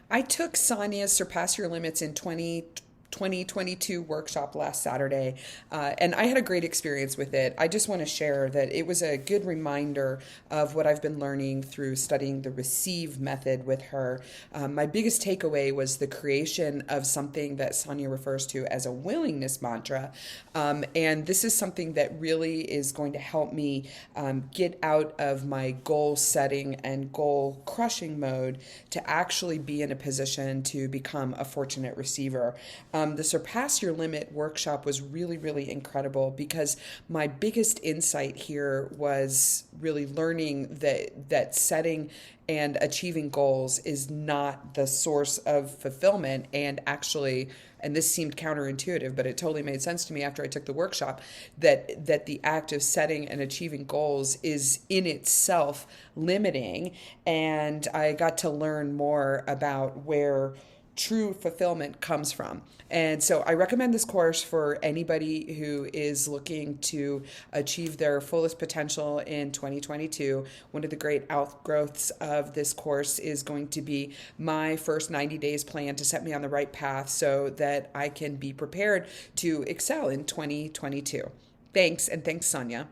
I took Sonia's Surpass Your Limits in 2022 workshop last Saturday, and I had a great experience with it. I just want to share that it was a good reminder of what I've been learning through studying the receive method with her. My biggest takeaway was the creation of something that Sonia refers to as a willingness mantra. And this is something that really is going to help me get out of my goal setting and goal crushing mode to actually be in a position to become a fortunate receiver. The Surpass Your Limit workshop was really, really incredible because my biggest insight here was really learning that setting and achieving goals is not the source of fulfillment, and actually, and this seemed counterintuitive, but it totally made sense to me after I took the workshop, that the act of setting and achieving goals is in itself limiting. And I got to learn more about where true fulfillment comes from. And so I recommend this course for anybody who is looking to achieve their fullest potential in 2022. One of the great outgrowths of this course is going to be my first 90 days plan to set me on the right path so that I can be prepared to excel in 2022. Thanks, and thanks, Sonia.